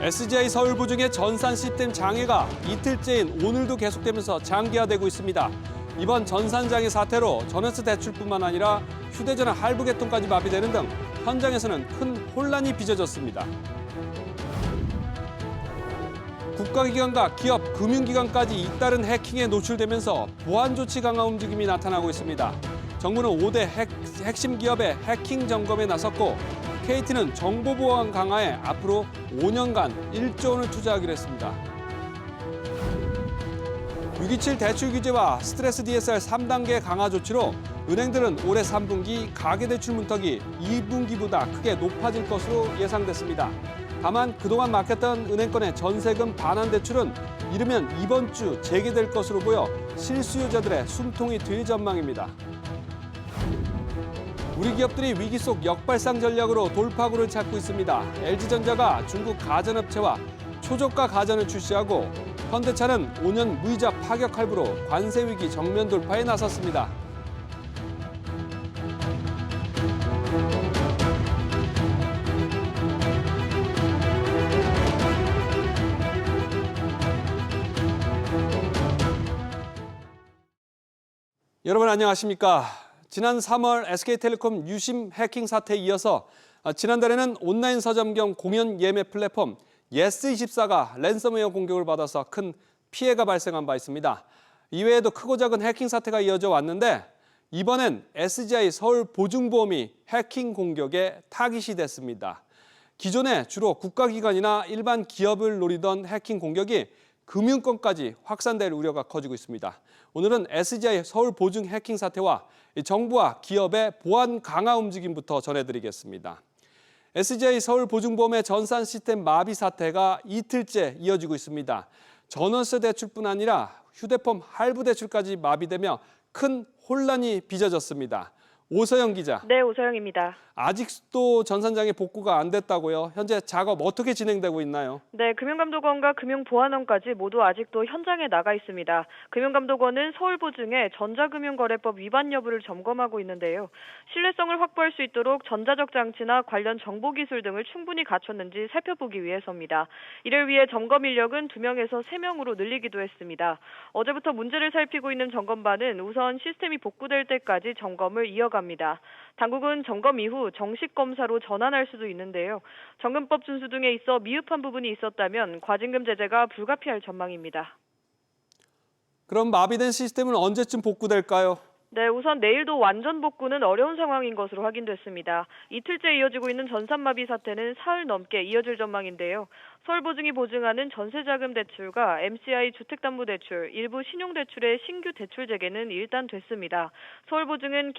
SGI 서울보증의 전산 시스템 장애가 이틀째인 오늘도 계속되면서 장기화되고 있습니다. 이번 전산장애 사태로 전월세 대출뿐만 아니라 휴대전화 할부 개통까지 마비되는 등 현장에서는 큰 혼란이 빚어졌습니다. 국가기관과 기업, 금융기관까지 잇따른 해킹에 노출되면서 보안 조치 강화 움직임이 나타나고 있습니다. 정부는 5대 핵심 기업의 해킹 점검에 나섰고 KT는 정보보안 강화에 앞으로 5년간 1조 원을 투자하기로 했습니다. 627 대출 규제와 스트레스 DSR 3단계 강화 조치로 은행들은 올해 3분기 가계대출 문턱이 2분기보다 크게 높아질 것으로 예상됐습니다. 다만 그동안 막혔던 은행권의 전세금 반환 대출은 이르면 이번 주 재개될 것으로 보여 실수요자들의 숨통이 트일 전망입니다. 우리 기업들이 위기 속 역발상 전략으로 돌파구를 찾고 있습니다. LG전자가 중국 가전업체와 초저가 가전을 출시하고 현대차는 5년 무이자 파격 할부로 관세 위기 정면 돌파에 나섰습니다. 여러분 안녕하십니까? 지난 3월 SK텔레콤 유심 해킹 사태에 이어서 지난달에는 온라인 서점 겸 공연 예매 플랫폼 예스24가 랜섬웨어 공격을 받아서 큰 피해가 발생한 바 있습니다. 이외에도 크고 작은 해킹 사태가 이어져 왔는데 이번엔 SGI 서울보증보험이 해킹 공격에 타깃이 됐습니다. 기존에 주로 국가기관이나 일반 기업을 노리던 해킹 공격이 금융권까지 확산될 우려가 커지고 있습니다. 오늘은 SGI 서울보증 해킹 사태와 정부와 기업의 보안 강화 움직임부터 전해드리겠습니다. SGI 서울보증보험의 전산 시스템 마비 사태가 이틀째 이어지고 있습니다. 전월세 대출뿐 아니라 휴대폰 할부 대출까지 마비되며 큰 혼란이 빚어졌습니다. 오서영 기자. 네, 오서영입니다. 아직도 전산장애 복구가 안 됐다고요? 현재 작업 어떻게 진행되고 있나요? 네, 금융감독원과 금융보안원까지 모두 아직도 현장에 나가 있습니다. 금융감독원은 서울보증의 전자금융거래법 위반 여부를 점검하고 있는데요. 신뢰성을 확보할 수 있도록 전자적 장치나 관련 정보기술 등을 충분히 갖췄는지 살펴보기 위해서입니다. 이를 위해 점검 인력은 2명에서 3명으로 늘리기도 했습니다. 어제부터 문제를 살피고 있는 점검반은 우선 시스템이 복구될 때까지 점검을 이어갑니다. 당국은 점검 이후 정식 검사로 전환할 수도 있는데요. 정금법 준수 등에 있어 미흡한 부분이 있었다면 과징금 제재가 불가피할 전망입니다. 그럼 마비된 시스템은 언제쯤 복구될까요? 네, 우선 내일도 완전 복구는 어려운 상황인 것으로 확인됐습니다. 이틀째 이어지고 있는 전산마비 사태는 사흘 넘게 이어질 전망인데요. 서울보증이 보증하는 전세자금 대출과 MCI 주택담보대출, 일부 신용대출의 신규 대출 재개는 일단 됐습니다. 서울보증은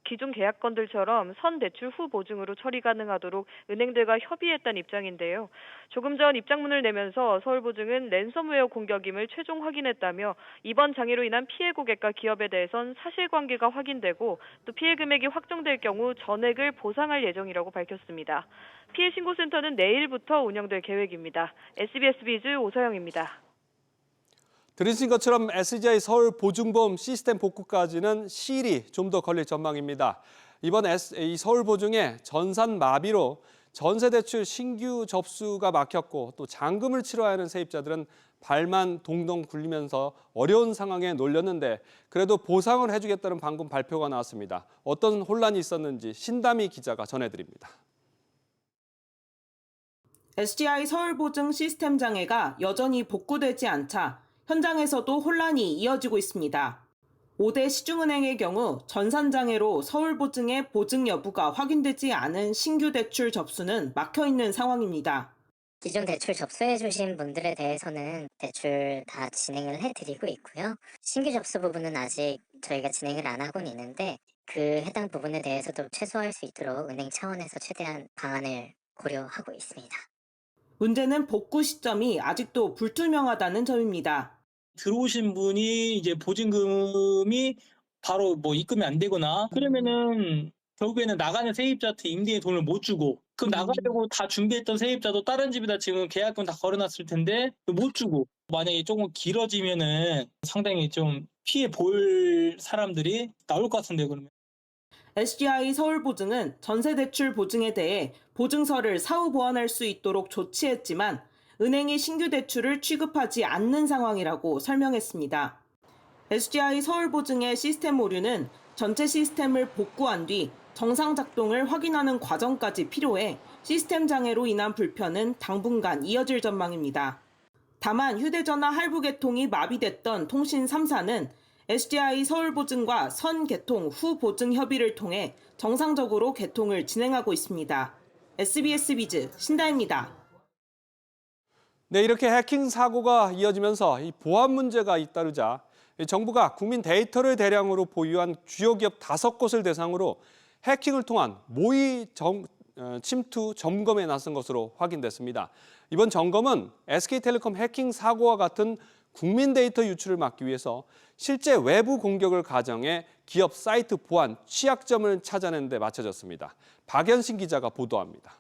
기존 계약건들처럼 선대출 후 보증으로 처리 가능하도록 은행들과 협의했다는 입장인데요. 조금 전 입장문을 내면서 서울보증은 랜섬웨어 공격임을 최종 확인했다며 이번 장애로 인한 피해 고객과 기업에 대해선 사실관계가 확인되고 또 피해 금액이 확정될 경우 전액을 보상할 예정이라고 밝혔습니다. 피해 신고센터는 내일부터 운영될 계획입니다. SBS 비즈 오서영입니다. 들으신 것처럼 SGI 서울보증보험 시스템 복구까지는 시일이 좀 더 걸릴 전망입니다. 이번 이 서울보증의 전산 마비로 전세대출 신규 접수가 막혔고 또 잔금을 치러야 하는 세입자들은 발만 동동 굴리면서 어려운 상황에 놓였는데 그래도 보상을 해주겠다는 방금 발표가 나왔습니다. 어떤 혼란이 있었는지 신다미 기자가 전해드립니다. SGI 서울보증 시스템 장애가 여전히 복구되지 않자 현장에서도 혼란이 이어지고 있습니다. 5대 시중은행의 경우 전산장애로 서울보증의 보증 여부가 확인되지 않은 신규 대출 접수는 막혀있는 상황입니다. 기존 대출 접수해 주신 분들에 대해서는 대출 다 진행을 해드리고 있고요. 신규 접수 부분은 아직 저희가 진행을 안 하고는 있는데 그 해당 부분에 대해서도 최소화할 수 있도록 은행 차원에서 최대한 방안을 고려하고 있습니다. 문제는 복구 시점이 아직도 불투명하다는 점입니다. 들어오신 분이 이제 보증금이 바로 입금이 안 되거나 그러면은 결국에는 나가는 세입자한테 임대인 돈을 못 주고 그럼 나가려고 다 준비했던 세입자도 다른 집에다 지금 계약금 다 걸어놨을 텐데 못 주고 만약에 조금 길어지면은 상당히 좀 피해 볼 사람들이 나올 것 같은데 그러면. SGI 서울보증은 전세대출 보증에 대해 보증서를 사후 보완할 수 있도록 조치했지만 은행이 신규 대출을 취급하지 않는 상황이라고 설명했습니다. SGI 서울보증의 시스템 오류는 전체 시스템을 복구한 뒤 정상 작동을 확인하는 과정까지 필요해 시스템 장애로 인한 불편은 당분간 이어질 전망입니다. 다만 휴대전화 할부 개통이 마비됐던 통신 3사는 SGI 서울보증과 선 개통 후 보증 협의를 통해 정상적으로 개통을 진행하고 있습니다. SBS 비즈 신다입니다. 네, 이렇게 해킹 사고가 이어지면서 이 보안 문제가 잇따르자 정부가 국민 데이터를 대량으로 보유한 주요 기업 5곳을 대상으로 해킹을 통한 모의 침투 점검에 나선 것으로 확인됐습니다. 이번 점검은 SK텔레콤 해킹 사고와 같은 국민 데이터 유출을 막기 위해서 실제 외부 공격을 가정해 기업 사이트 보안 취약점을 찾아내는 데 맞춰졌습니다. 박연신 기자가 보도합니다.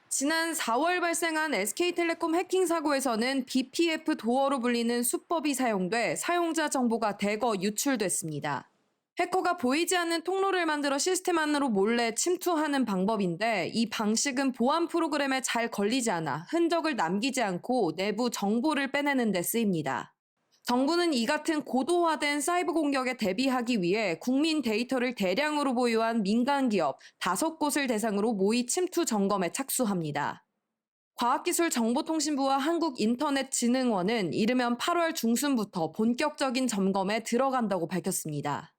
지난 4월 발생한 SK텔레콤 해킹 사고에서는 BPF 도어로 불리는 수법이 사용돼 사용자 정보가 대거 유출됐습니다. 해커가 보이지 않는 통로를 만들어 시스템 안으로 몰래 침투하는 방법인데 이 방식은 보안 프로그램에 잘 걸리지 않아 흔적을 남기지 않고 내부 정보를 빼내는 데 쓰입니다. 정부는 이 같은 고도화된 사이버 공격에 대비하기 위해 국민 데이터를 대량으로 보유한 민간 기업 5곳을 대상으로 모의 침투 점검에 착수합니다. 과학기술정보통신부와 한국인터넷진흥원은 이르면 8월 중순부터 본격적인 점검에 들어간다고 밝혔습니다.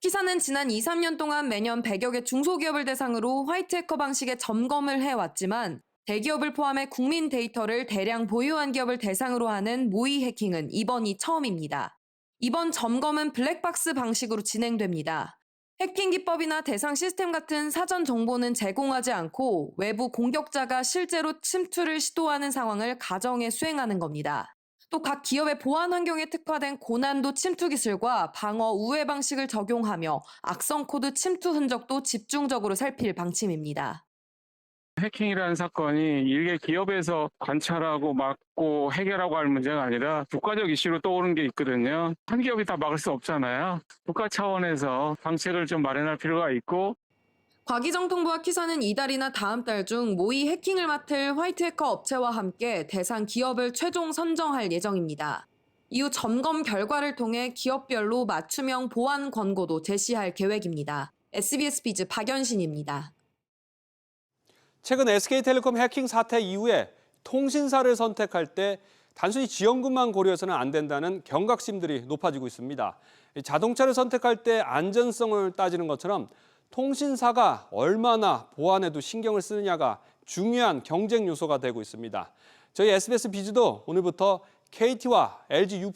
기사는 지난 2-3년 동안 매년 100여 개 중소기업을 대상으로 화이트 해커 방식의 점검을 해왔지만 대기업을 포함해 국민 데이터를 대량 보유한 기업을 대상으로 하는 모의 해킹은 이번이 처음입니다. 이번 점검은 블랙박스 방식으로 진행됩니다. 해킹 기법이나 대상 시스템 같은 사전 정보는 제공하지 않고 외부 공격자가 실제로 침투를 시도하는 상황을 가정해 수행하는 겁니다. 또 각 기업의 보안 환경에 특화된 고난도 침투 기술과 방어 우회 방식을 적용하며 악성 코드 침투 흔적도 집중적으로 살필 방침입니다. 해킹이라는 사건이 일개 기업에서 관찰하고 막고 해결하고 할 문제가 아니라 국가적 이슈로 떠오르는 게 있거든요. 한 기업이 다 막을 수 없잖아요. 국가 차원에서 방책을 좀 마련할 필요가 있고. 과기정통부와 키사는 이달이나 다음 달 중 모의 해킹을 맡을 화이트 해커 업체와 함께 대상 기업을 최종 선정할 예정입니다. 이후 점검 결과를 통해 기업별로 맞춤형 보안 권고도 제시할 계획입니다. SBS 비즈 박연신입니다. 최근 SK텔레콤 해킹 사태 이후에 통신사를 선택할 때 단순히 지원금만 고려해서는 안 된다는 경각심들이 높아지고 있습니다. 자동차를 선택할 때 안전성을 따지는 것처럼 통신사가 얼마나 보안에도 신경을 쓰느냐가 중요한 경쟁 요소가 되고 있습니다. 저희 SBS 비즈도 오늘부터 KT와 LG U+,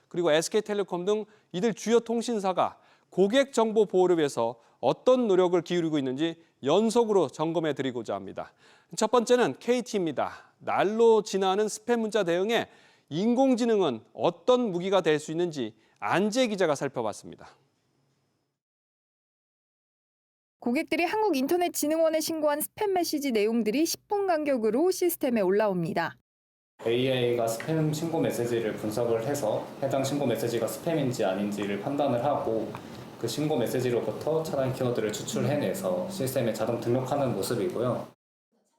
그리고 SK텔레콤 등 이들 주요 통신사가 고객 정보 보호를 위해서 어떤 노력을 기울이고 있는지 연속으로 점검해 드리고자 합니다. 첫 번째는 KT입니다. 날로 진화하는 스팸 문자 대응에 인공지능은 어떤 무기가 될 수 있는지 안재 기자가 살펴봤습니다. 고객들이 한국인터넷진흥원에 신고한 스팸 메시지 내용들이 10분 간격으로 시스템에 올라옵니다. AI가 스팸 신고 메시지를 분석을 해서 해당 신고 메시지가 스팸인지 아닌지를 판단을 하고 그 신고 메시지로부터 차단 키워드를 추출해내서 시스템에 자동 등록하는 모습이고요.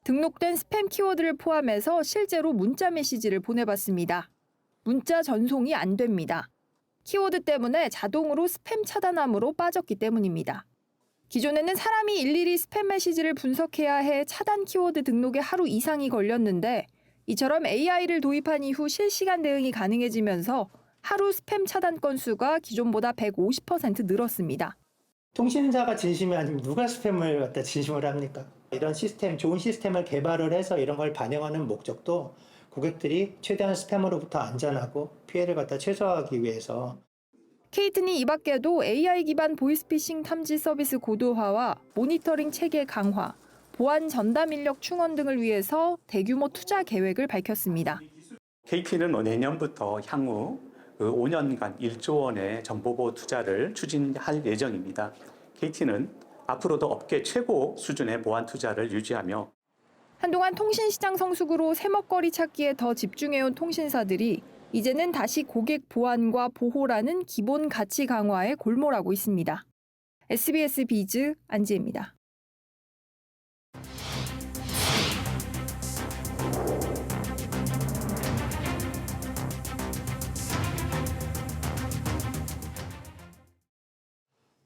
등록된 스팸 키워드를 포함해서 실제로 문자 메시지를 보내봤습니다. 문자 전송이 안 됩니다. 키워드 때문에 자동으로 스팸 차단함으로 빠졌기 때문입니다. 기존에는 사람이 일일이 스팸 메시지를 분석해야 해 차단 키워드 등록에 하루 이상이 걸렸는데 이처럼 AI를 도입한 이후 실시간 대응이 가능해지면서 하루 스팸 차단 건수가 기존보다 150% 늘었습니다. 통신사가 진심이 아니면 누가 스팸을 갖다 진심으로 합니까? 이런 시스템, 좋은 시스템을 개발을 해서 이런 걸 반영하는 목적도 고객들이 최대한 스팸으로부터 안전하고 피해를 갖다 최소화하기 위해서. KT는 이 밖에도 AI 기반 보이스피싱 탐지 서비스 고도화와 모니터링 체계 강화, 보안 전담 인력 충원 등을 위해서 대규모 투자 계획을 밝혔습니다. KT는 내년부터 향후 5년간 1조 원의 정보보호 투자를 추진할 예정입니다. KT는 앞으로도 업계 최고 수준의 보안 투자를 유지하며 한동안 통신시장 성숙으로 새먹거리 찾기에 더 집중해온 통신사들이 이제는 다시 고객 보안과 보호라는 기본 가치 강화에 골몰하고 있습니다. SBS 비즈 안지혜입니다.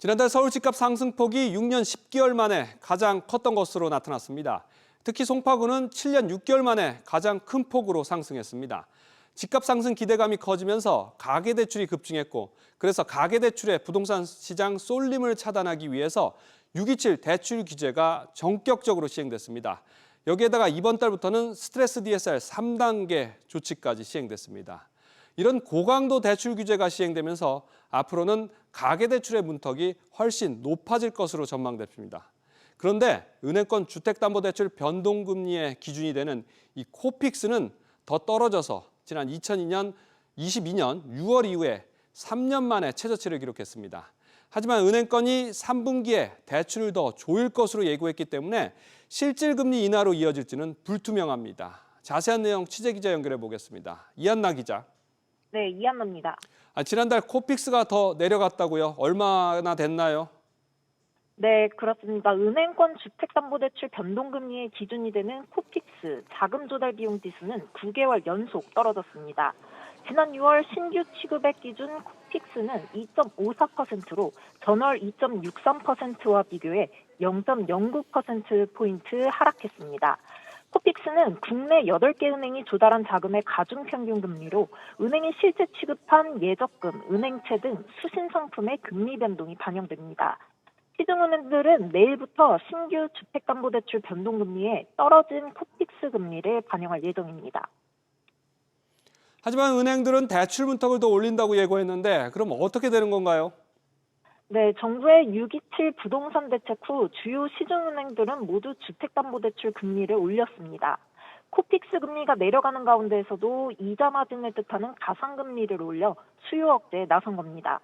지난달 서울 집값 상승폭이 6년 10개월 만에 가장 컸던 것으로 나타났습니다. 특히 송파구는 7년 6개월 만에 가장 큰 폭으로 상승했습니다. 집값 상승 기대감이 커지면서 가계대출이 급증했고, 그래서 가계대출의 부동산 시장 쏠림을 차단하기 위해서 627 대출 규제가 전격적으로 시행됐습니다. 여기에다가 이번 달부터는 스트레스 DSR 3단계 조치까지 시행됐습니다. 이런 고강도 대출 규제가 시행되면서 앞으로는 가계대출의 문턱이 훨씬 높아질 것으로 전망됩니다. 그런데 은행권 주택담보대출 변동금리의 기준이 되는 이 코픽스는 더 떨어져서 지난 2022년 6월 이후에 3년 만에 최저치를 기록했습니다. 하지만 은행권이 3분기에 대출을 더 조일 것으로 예고했기 때문에 실질금리 인하로 이어질지는 불투명합니다. 자세한 내용 취재기자 연결해 보겠습니다. 이한나 기자. 네, 이한나입니다. 지난달 코픽스가 더 내려갔다고요? 얼마나 됐나요? 네, 그렇습니다. 은행권 주택담보대출 변동금리의 기준이 되는 코픽스 자금조달비용 지수는 9개월 연속 떨어졌습니다. 지난 6월 신규 취급액 기준 코픽스는 2.54%로 전월 2.63%와 비교해 0.09%포인트 하락했습니다. 코픽스는 국내 8개 은행이 조달한 자금의 가중평균 금리로 은행이 실제 취급한 예적금, 은행채 등 수신 상품의 금리 변동이 반영됩니다. 시중은행들은 내일부터 신규 주택담보대출 변동금리에 떨어진 코픽스 금리를 반영할 예정입니다. 하지만 은행들은 대출 문턱을 더 올린다고 예고했는데 그럼 어떻게 되는 건가요? 네, 정부의 627 부동산 대책 후 주요 시중은행들은 모두 주택담보대출 금리를 올렸습니다. 코픽스 금리가 내려가는 가운데에서도 이자 마진을 뜻하는 가상금리를 올려 수요 억제에 나선 겁니다.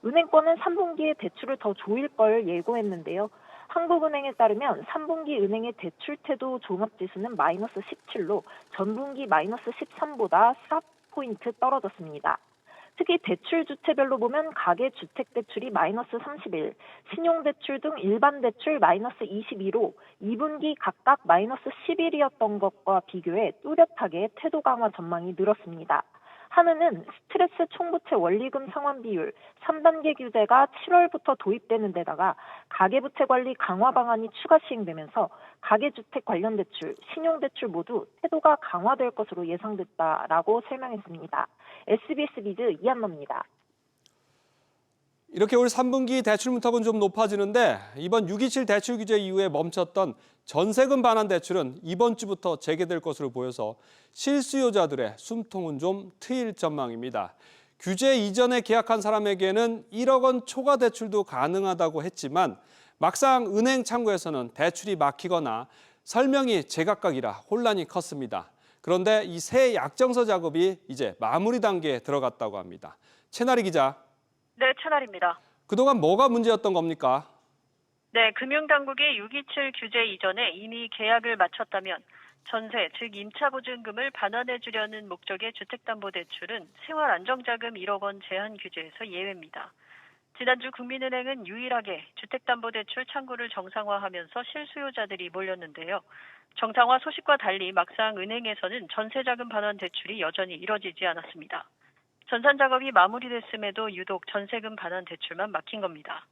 은행권은 3분기에 대출을 더 조일 걸 예고했는데요. 한국은행에 따르면 3분기 은행의 대출 태도 종합지수는 마이너스 17로 전분기 마이너스 13보다 4포인트 떨어졌습니다. 특히 대출 주체별로 보면 가계주택대출이 마이너스 31, 신용대출 등 일반대출 마이너스 22로 2분기 각각 마이너스 11이었던 것과 비교해 뚜렷하게 태도 강화 전망이 늘었습니다. 한은은 스트레스 총부채 원리금 상환 비율 3단계 규제가 7월부터 도입되는 데다가 가계부채 관리 강화 방안이 추가 시행되면서 가계주택 관련 대출, 신용대출 모두 태도가 강화될 것으로 예상됐다라고 설명했습니다. SBS 비즈 이한나입니다. 이렇게 올 3분기 대출 문턱은 좀 높아지는데 이번 627 대출 규제 이후에 멈췄던 전세금 반환 대출은 이번 주부터 재개될 것으로 보여서 실수요자들의 숨통은 좀 트일 전망입니다. 규제 이전에 계약한 사람에게는 1억 원 초과 대출도 가능하다고 했지만 막상 은행 창구에서는 대출이 막히거나 설명이 제각각이라 혼란이 컸습니다. 그런데 이 새 약정서 작업이 이제 마무리 단계에 들어갔다고 합니다. 채나리 기자. 네, 채널입니다. 그동안 뭐가 문제였던 겁니까? 네, 금융당국이 627 규제 이전에 이미 계약을 마쳤다면 전세, 즉 임차보증금을 반환해 주려는 목적의 주택담보대출은 생활안정자금 1억 원 제한 규제에서 예외입니다. 지난주 국민은행은 유일하게 주택담보대출 창구를 정상화하면서 실수요자들이 몰렸는데요. 정상화 소식과 달리 막상 은행에서는 전세자금 반환 대출이 여전히 이뤄지지 않았습니다. 전산 작업이 마무리됐음에도 유독 전세금 반환 대출만 막힌 겁니다.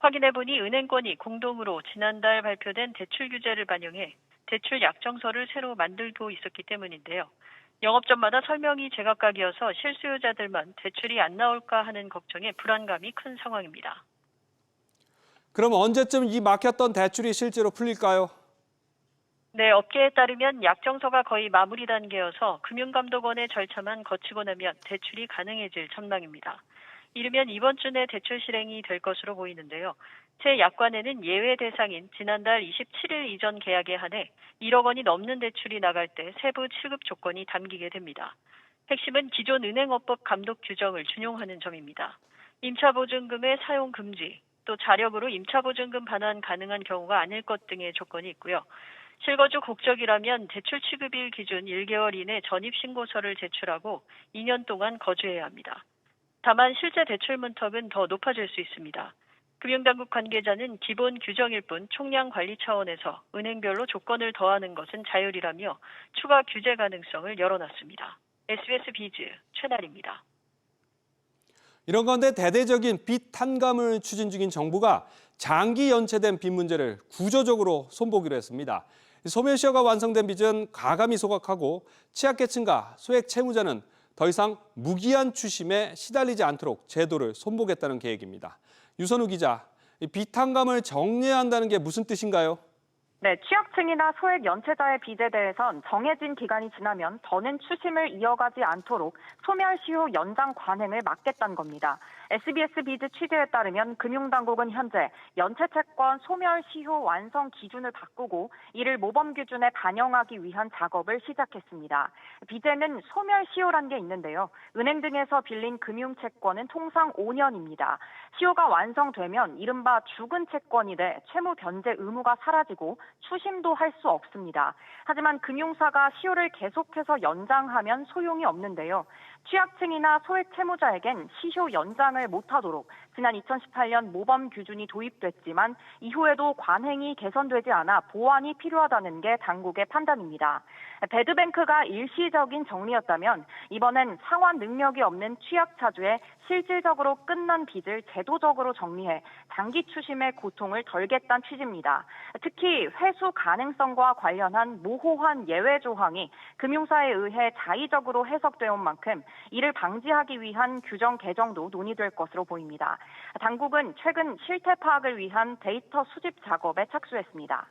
확인해보니 은행권이 공동으로 지난달 발표된 대출 규제를 반영해 대출 약정서를 새로 만들고 있었기 때문인데요. 영업점마다 설명이 제각각이어서 실수요자들만 대출이 안 나올까 하는 걱정에 불안감이 큰 상황입니다. 그럼 언제쯤 이 막혔던 대출이 실제로 풀릴까요? 네, 업계에 따르면 약정서가 거의 마무리 단계여서 금융감독원의 절차만 거치고 나면 대출이 가능해질 전망입니다. 이르면 이번 주 내 대출 실행이 될 것으로 보이는데요. 새 약관에는 예외 대상인 지난달 27일 이전 계약에 한해 1억 원이 넘는 대출이 나갈 때 세부 취급 조건이 담기게 됩니다. 핵심은 기존 은행업법 감독 규정을 준용하는 점입니다. 임차보증금의 사용 금지, 또 자력으로 임차보증금 반환 가능한 경우가 아닐 것 등의 조건이 있고요. 실거주 국적이라면 대출 취급일 기준 1개월 이내 전입신고서를 제출하고 2년 동안 거주해야 합니다. 다만 실제 대출 문턱은 더 높아질 수 있습니다. 금융당국 관계자는 기본 규정일 뿐 총량 관리 차원에서 은행별로 조건을 더하는 것은 자율이라며 추가 규제 가능성을 열어놨습니다. SBS 비즈 최나리입니다. 이런 가운데 대대적인 빚 탕감을 추진 중인 정부가 장기 연체된 빚 문제를 구조적으로 손보기로 했습니다. 소멸시효가 완성된 빚은 가감히 소각하고 취약계층과 소액 채무자는 더 이상 무기한 추심에 시달리지 않도록 제도를 손보겠다는 계획입니다. 유선우 기자, 빚 탕감을 정리해야 한다는 게 무슨 뜻인가요? 네, 취약층이나 소액 연체자의 빚에 대해선 정해진 기간이 지나면 더는 추심을 이어가지 않도록 소멸시효 연장 관행을 막겠다는 겁니다. SBS 비즈 취재에 따르면 금융당국은 현재 연체채권 소멸시효 완성 기준을 바꾸고 이를 모범 기준에 반영하기 위한 작업을 시작했습니다. 빚에는 소멸시효란 게 있는데요. 은행 등에서 빌린 금융채권은 통상 5년입니다. 시효가 완성되면 이른바 죽은 채권이 돼 채무 변제 의무가 사라지고 추심도 할 수 없습니다. 하지만 금융사가 시효를 계속해서 연장하면 소용이 없는데요. 취약층이나 소액 채무자에겐 시효 연장을 못하도록 지난 2018년 모범 규준이 도입됐지만 이후에도 관행이 개선되지 않아 보완이 필요하다는 게 당국의 판단입니다. 배드뱅크가 일시적인 정리였다면 이번엔 상환 능력이 없는 취약차주의 실질적으로 끝난 빚을 제도적으로 정리해 장기 추심의 고통을 덜겠다는 취지입니다. 특히 회수 가능성과 관련한 모호한 예외 조항이 금융사에 의해 자의적으로 해석되어 온 만큼 이를 방지하기 위한 규정 개정도 논의될 것으로 보입니다. 당국은 최근 실태 파악을 위한 데이터 수집 작업에 착수했습니다.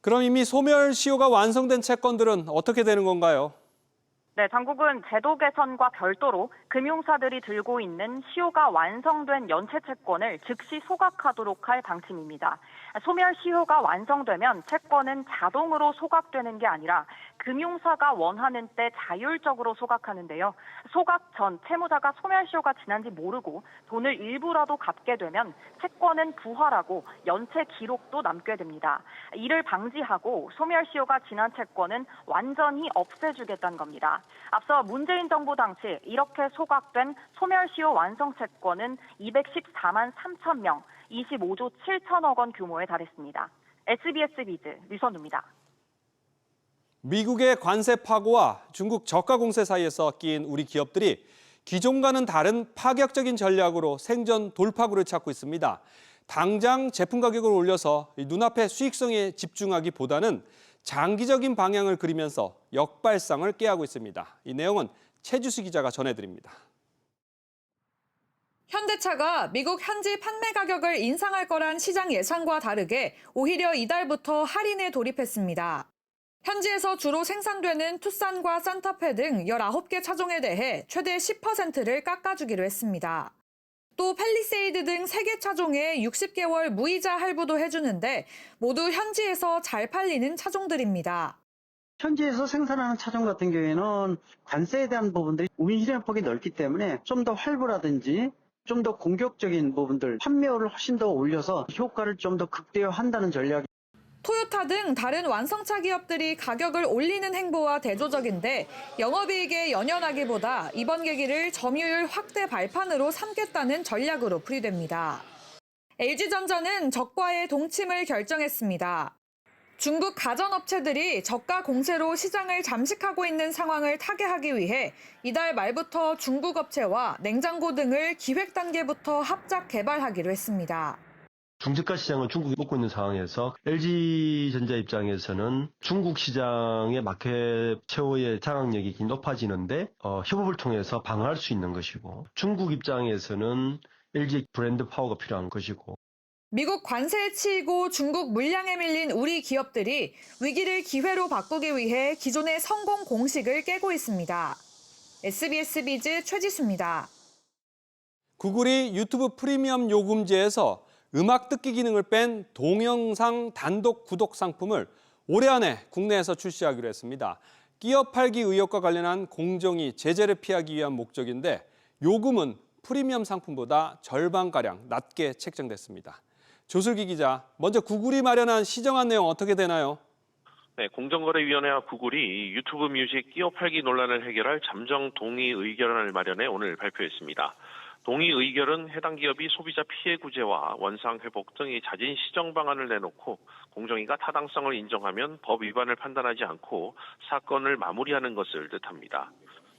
그럼 이미 소멸시효가 완성된 채권들은 어떻게 되는 건가요? 네, 당국은 제도 개선과 별도로 금융사들이 들고 있는 시효가 완성된 연체 채권을 즉시 소각하도록 할 방침입니다. 소멸시효가 완성되면 채권은 자동으로 소각되는 게 아니라 금융사가 원하는 때 자율적으로 소각하는데요. 소각 전 채무자가 소멸시효가 지난지 모르고 돈을 일부라도 갚게 되면 채권은 부활하고 연체 기록도 남게 됩니다. 이를 방지하고 소멸시효가 지난 채권은 완전히 없애주겠다는 겁니다. 앞서 문재인 정부 당시 이렇게 소각된 소멸시효 완성 채권은 214만 3천 명, 25조 7천억 원 규모에 달했습니다. SBS 비즈 류선우입니다. 미국의 관세 파고와 중국 저가 공세 사이에서 끼인 우리 기업들이 기존과는 다른 파격적인 전략으로 생존 돌파구를 찾고 있습니다. 당장 제품 가격을 올려서 눈앞의 수익성에 집중하기보다는 장기적인 방향을 그리면서 역발상을 꾀하고 있습니다. 이 내용은 최주수 기자가 전해드립니다. 현대차가 미국 현지 판매 가격을 인상할 거란 시장 예상과 다르게 오히려 이달부터 할인에 돌입했습니다. 현지에서 주로 생산되는 투싼과 산타페 등 19개 차종에 대해 최대 10%를 깎아주기로 했습니다. 또 팰리세이드 등 3개 차종에 60개월 무이자 할부도 해주는데 모두 현지에서 잘 팔리는 차종들입니다. 현지에서 생산하는 차종 같은 경우에는 관세에 대한 부분들이 우민 실행폭이 넓기 때문에 좀 더 활부라든지 좀 더 공격적인 부분들, 판매율을 훨씬 더 올려서 효과를 좀 더 극대화한다는 전략. 토요타 등 다른 완성차 기업들이 가격을 올리는 행보와 대조적인데 영업이익에 연연하기보다 이번 계기를 점유율 확대 발판으로 삼겠다는 전략으로 풀이됩니다. LG전자는 적과의 동침을 결정했습니다. 중국 가전업체들이 저가 공세로 시장을 잠식하고 있는 상황을 타개하기 위해 이달 말부터 중국 업체와 냉장고 등을 기획 단계부터 합작 개발하기로 했습니다. 중저가 시장은 중국이 먹고 있는 상황에서 LG전자 입장에서는 중국 시장의 마켓 셰어의 장악력이 높아지는데 협업을 통해서 방어할 수 있는 것이고 중국 입장에서는 LG 브랜드 파워가 필요한 것이고 미국 관세에 치이고 중국 물량에 밀린 우리 기업들이 위기를 기회로 바꾸기 위해 기존의 성공 공식을 깨고 있습니다. SBS 비즈 최지수입니다. 구글이 유튜브 프리미엄 요금제에서 음악 듣기 기능을 뺀 동영상 단독 구독 상품을 올해 안에 국내에서 출시하기로 했습니다. 끼어 팔기 의혹과 관련한 공정위 제재를 피하기 위한 목적인데 요금은 프리미엄 상품보다 절반가량 낮게 책정됐습니다. 조슬기 기자, 먼저 구글이 마련한 시정안 내용 어떻게 되나요? 네, 공정거래위원회와 구글이 유튜브 뮤직 끼어 팔기 논란을 해결할 잠정 동의 의결안을 마련해 오늘 발표했습니다. 동의 의결은 해당 기업이 소비자 피해 구제와 원상 회복 등의 자진 시정 방안을 내놓고 공정위가 타당성을 인정하면 법 위반을 판단하지 않고 사건을 마무리하는 것을 뜻합니다.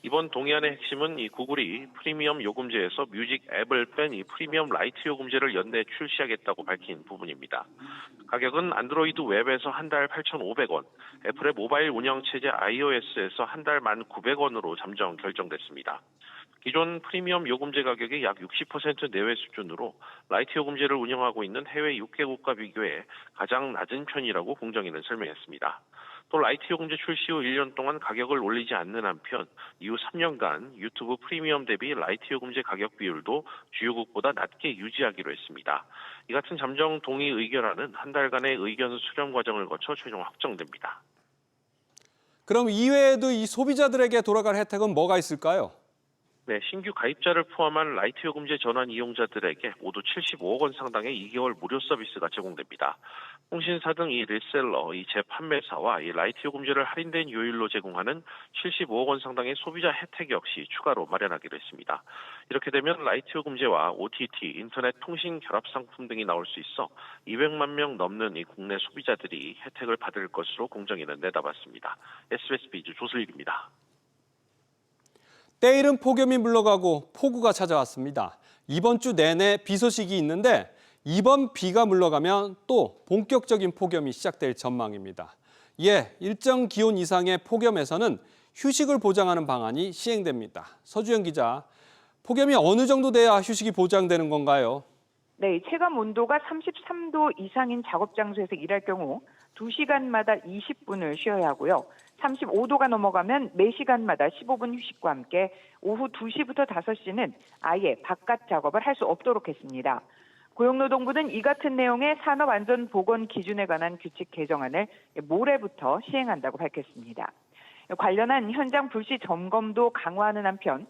이번 동의안의 핵심은 이 구글이 프리미엄 요금제에서 뮤직 앱을 뺀 이 프리미엄 라이트 요금제를 연내 출시하겠다고 밝힌 부분입니다. 가격은 안드로이드 웹에서 한 달 8,500원, 애플의 모바일 운영체제 iOS에서 한 달 1,900원으로 잠정 결정됐습니다. 기존 프리미엄 요금제 가격의 약 60% 내외 수준으로 라이트 요금제를 운영하고 있는 해외 6개국과 비교해 가장 낮은 편이라고 공정위는 설명했습니다. 또 라이트 요금제 출시 후 1년 동안 가격을 올리지 않는 한편 이후 3년간 유튜브 프리미엄 대비 라이트 요금제 가격 비율도 주요국보다 낮게 유지하기로 했습니다. 이 같은 잠정 동의 의결안은 한 달간의 의견 수렴 과정을 거쳐 최종 확정됩니다. 그럼 이외에도 이 소비자들에게 돌아갈 혜택은 뭐가 있을까요? 네, 신규 가입자를 포함한 라이트 요금제 전환 이용자들에게 모두 75억 원 상당의 2개월 무료 서비스가 제공됩니다. 통신사 등 이 리셀러, 이 재판매사와 이 라이트 요금제를 할인된 요율로 제공하는 75억 원 상당의 소비자 혜택 역시 추가로 마련하기로 했습니다. 이렇게 되면 라이트 요금제와 OTT, 인터넷 통신 결합 상품 등이 나올 수 있어 200만 명 넘는 이 국내 소비자들이 혜택을 받을 것으로 공정위는 내다봤습니다. SBS 비즈 조슬익입니다. 때이른 폭염이 물러가고 폭우가 찾아왔습니다. 이번 주 내내 비 소식이 있는데 이번 비가 물러가면 또 본격적인 폭염이 시작될 전망입니다. 이에 일정 기온 이상의 폭염에서는 휴식을 보장하는 방안이 시행됩니다. 서주영 기자, 폭염이 어느 정도 돼야 휴식이 보장되는 건가요? 네, 체감 온도가 33도 이상인 작업 장소에서 일할 경우 2시간마다 20분을 쉬어야 하고요. 35도가 넘어가면 4시간마다 15분 휴식과 함께 오후 2시부터 5시는 아예 바깥 작업을 할 수 없도록 했습니다. 고용노동부는 이 같은 내용의 산업안전보건 기준에 관한 규칙 개정안을 모레부터 시행한다고 밝혔습니다. 관련한 현장 불시 점검도 강화하는 한편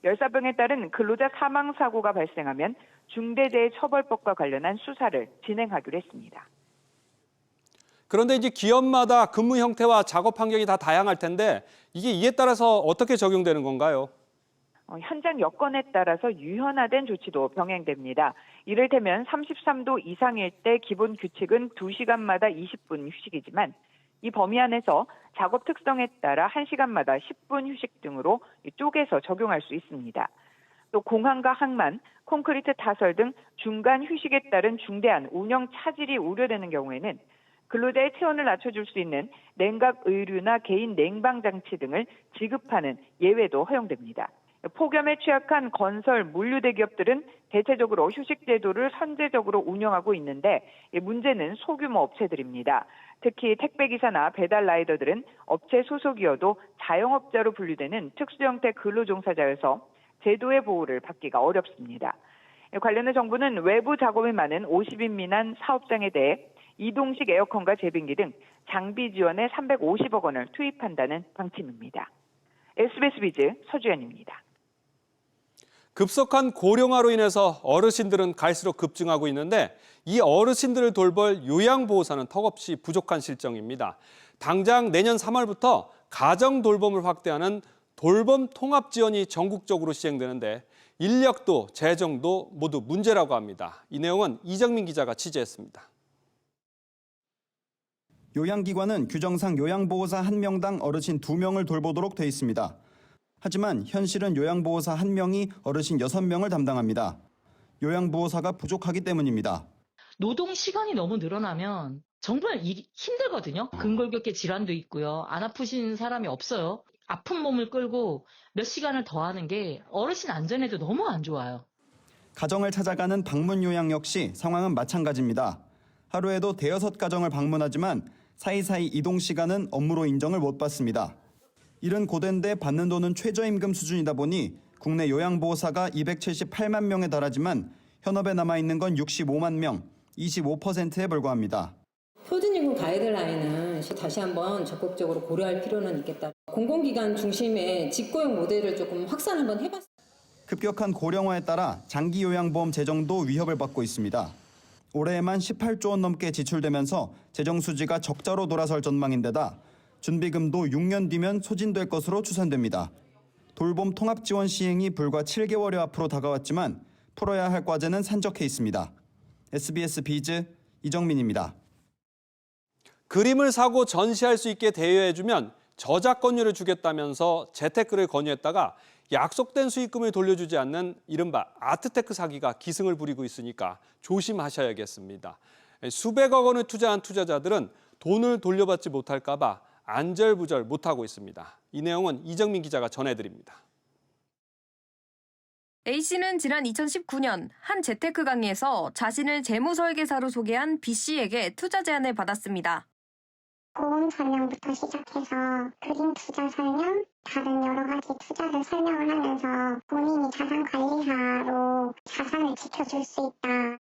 열사병에 따른 근로자 사망 사고가 발생하면 중대재해처벌법과 관련한 수사를 진행하기로 했습니다. 그런데 이제 기업마다 근무 형태와 작업 환경이 다 다양할 텐데 이에 따라서 어떻게 적용되는 건가요? 현장 여건에 따라서 유연화된 조치도 병행됩니다. 이를테면 33도 이상일 때 기본 규칙은 2시간마다 20분 휴식이지만 이 범위 안에서 작업 특성에 따라 1시간마다 10분 휴식 등으로 쪼개서 적용할 수 있습니다. 또 공항과 항만, 콘크리트 타설 등 중간 휴식에 따른 중대한 운영 차질이 우려되는 경우에는 근로자의 체온을 낮춰줄 수 있는 냉각 의류나 개인 냉방 장치 등을 지급하는 예외도 허용됩니다. 폭염에 취약한 건설, 물류대 기업들은 대체적으로 휴식 제도를 선제적으로 운영하고 있는데 문제는 소규모 업체들입니다. 특히 택배기사나 배달 라이더들은 업체 소속이어도 자영업자로 분류되는 특수형태 근로종사자여서 제도의 보호를 받기가 어렵습니다. 관련해 정부는 외부 작업이 많은 50인 미만 사업장에 대해 이동식 에어컨과 제빙기 등 장비 지원에 350억 원을 투입한다는 방침입니다. SBS 비즈 서주연입니다. 급속한 고령화로 인해서 어르신들은 갈수록 급증하고 있는데 이 어르신들을 돌볼 요양보호사는 턱없이 부족한 실정입니다. 당장 내년 3월부터 가정 돌봄을 확대하는 돌봄 통합 지원이 전국적으로 시행되는데 인력도 재정도 모두 문제라고 합니다. 이 내용은 이정민 기자가 취재했습니다. 요양기관은 규정상 요양보호사 1명당 어르신 2명을 돌보도록 돼 있습니다. 하지만 현실은 요양보호사 1명이 어르신 6명을 담당합니다. 요양보호사가 부족하기 때문입니다. 노동 시간이 너무 늘어나면 정말 일이 힘들거든요. 근골격계 질환도 있고요. 안 아프신 사람이 없어요. 아픈 몸을 끌고 몇 시간을 더 하는 게 어르신 안전에도 너무 안 좋아요. 가정을 찾아가는 방문 요양 역시 상황은 마찬가지입니다. 하루에도 5가정을 방문하지만 사이사이 이동 시간은 업무로 인정을 못 받습니다. 이른 고된데 받는 돈은 최저임금 수준이다 보니 국내 요양보호사가 278만 명에 달하지만 현업에 남아있는 건 65만 명, 25%에 불과합니다. 표준임금 가이드라인은 다시 한번 적극적으로 고려할 필요는 있겠다. 공공기관 중심의 직고용 모델을 조금 확산 한번 해봤습니다. 급격한 고령화에 따라 장기 요양보험 재정도 위협을 받고 있습니다. 올해에만 18조 원 넘게 지출되면서 재정 수지가 적자로 돌아설 전망인데다 준비금도 6년 뒤면 소진될 것으로 추산됩니다. 돌봄 통합 지원 시행이 불과 7개월여 앞으로 다가왔지만 풀어야 할 과제는 산적해 있습니다. SBS 비즈 이정민입니다. 그림을 사고 전시할 수 있게 대여해주면 저작권료를 주겠다면서 재테크를 권유했다가 약속된 수익금을 돌려주지 않는 이른바 아트테크 사기가 기승을 부리고 있으니까 조심하셔야겠습니다. 수백억 원을 투자한 투자자들은 돈을 돌려받지 못할까 봐 안절부절 못하고 있습니다. 이 내용은 이정민 기자가 전해드립니다. A씨는 지난 2019년 한 재테크 강의에서 자신을 재무설계사로 소개한 B씨에게 투자 제안을 받았습니다. 보험 설명부터 시작해서 그림 투자 설명, 다른 여러 가지 투자를 설명을 하면서 본인이 자산 관리사로 자산을 지켜줄 수 있다.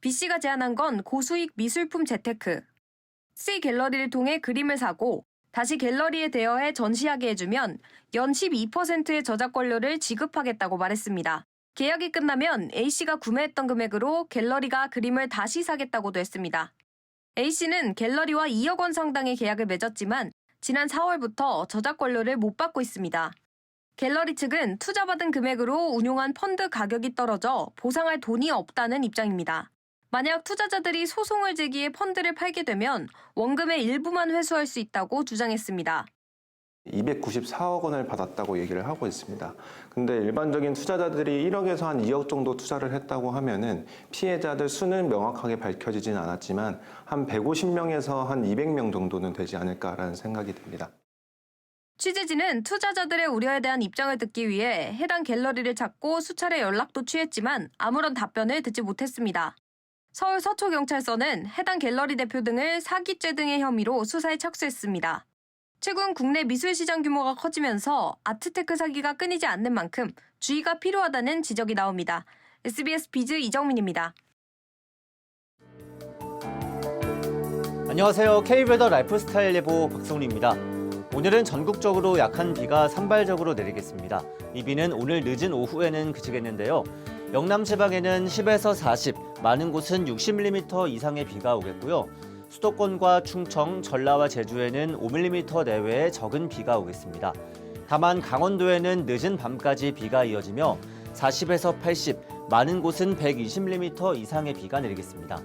B씨가 제안한 건 고수익 미술품 재테크. C 갤러리를 통해 그림을 사고 다시 갤러리에 대여해 전시하게 해주면 연 12%의 저작권료를 지급하겠다고 말했습니다. 계약이 끝나면 A씨가 구매했던 금액으로 갤러리가 그림을 다시 사겠다고도 했습니다. A씨는 갤러리와 2억 원 상당의 계약을 맺었지만 지난 4월부터 저작권료를 못 받고 있습니다. 갤러리 측은 투자받은 금액으로 운용한 펀드 가격이 떨어져 보상할 돈이 없다는 입장입니다. 만약 투자자들이 소송을 제기해 펀드를 팔게 되면 원금의 일부만 회수할 수 있다고 주장했습니다. 294억 원을 받았다고 얘기를 하고 있습니다. 근데 일반적인 투자자들이 1억에서 한 2억 정도 투자를 했다고 하면은 피해자들 수는 명확하게 밝혀지진 않았지만 한 150명에서 한 200명 정도는 되지 않을까라는 생각이 듭니다. 취재진은 투자자들의 우려에 대한 입장을 듣기 위해 해당 갤러리를 찾고 수차례 연락도 취했지만 아무런 답변을 듣지 못했습니다. 서울 서초경찰서는 해당 갤러리 대표 등을 사기죄 등의 혐의로 수사에 착수했습니다. 최근 국내 미술시장 규모가 커지면서 아트테크 사기가 끊이지 않는 만큼 주의가 필요하다는 지적이 나옵니다. SBS 비즈 이정민입니다. 안녕하세요. K웨더 라이프스타일 예보 박성훈입니다. 오늘은 전국적으로 약한 비가 산발적으로 내리겠습니다. 이 비는 오늘 늦은 오후에는 그치겠는데요. 영남 지방에는 10에서 40, 많은 곳은 60mm 이상의 비가 오겠고요. 수도권과 충청, 전라와 제주에는 5mm 내외의 적은 비가 오겠습니다. 다만 강원도에는 늦은 밤까지 비가 이어지며 40에서 80, 많은 곳은 120mm 이상의 비가 내리겠습니다.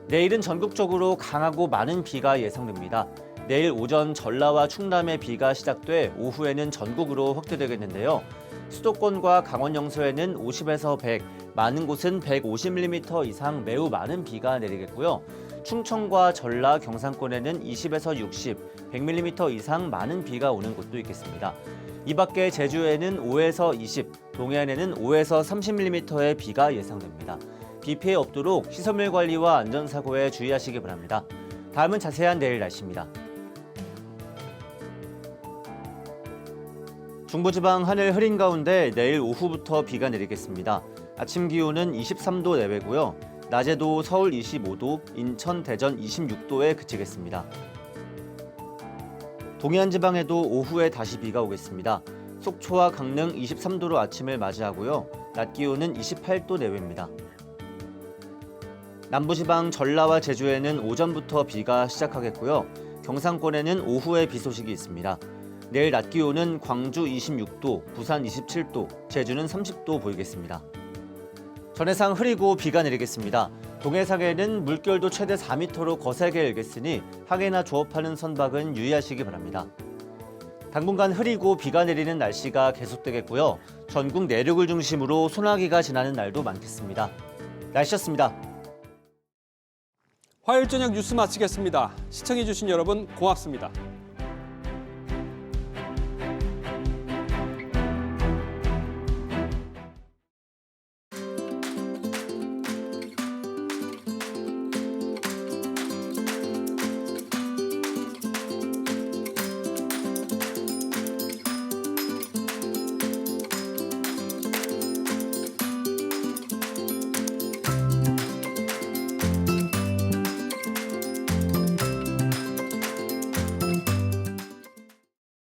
내일은 전국적으로 강하고 많은 비가 예상됩니다. 내일 오전 전라와 충남에 비가 시작돼 오후에는 전국으로 확대되겠는데요. 수도권과 강원 영서에는 50에서 100, 많은 곳은 150mm 이상 매우 많은 비가 내리겠고요. 충청과 전라, 경상권에는 20에서 60, 100mm 이상 많은 비가 오는 곳도 있겠습니다. 이 밖에 제주에는 5에서 20, 동해안에는 5에서 30mm의 비가 예상됩니다. 비 피해 없도록 시설물 관리와 안전사고에 주의하시기 바랍니다. 다음은 자세한 내일 날씨입니다. 중부지방 하늘 흐린 가운데 내일 오후부터 비가 내리겠습니다. 아침 기온은 23도 내외고요. 낮에도 서울 25도, 인천, 대전 26도에 그치겠습니다. 동해안 지방에도 오후에 다시 비가 오겠습니다. 속초와 강릉 23도로 아침을 맞이하고요. 낮 기온은 28도 내외입니다. 남부지방 전라와 제주에는 오전부터 비가 시작하겠고요. 경상권에는 오후에 비 소식이 있습니다. 내일 낮 기온은 광주 26도, 부산 27도, 제주는 30도 보이겠습니다. 전해상 흐리고 비가 내리겠습니다. 동해상에는 물결도 최대 4m로 거세게 일겠으니 항해나 조업하는 선박은 유의하시기 바랍니다. 당분간 흐리고 비가 내리는 날씨가 계속되겠고요. 전국 내륙을 중심으로 소나기가 지나는 날도 많겠습니다. 날씨였습니다. 화요일 저녁 뉴스 마치겠습니다. 시청해주신 여러분 고맙습니다.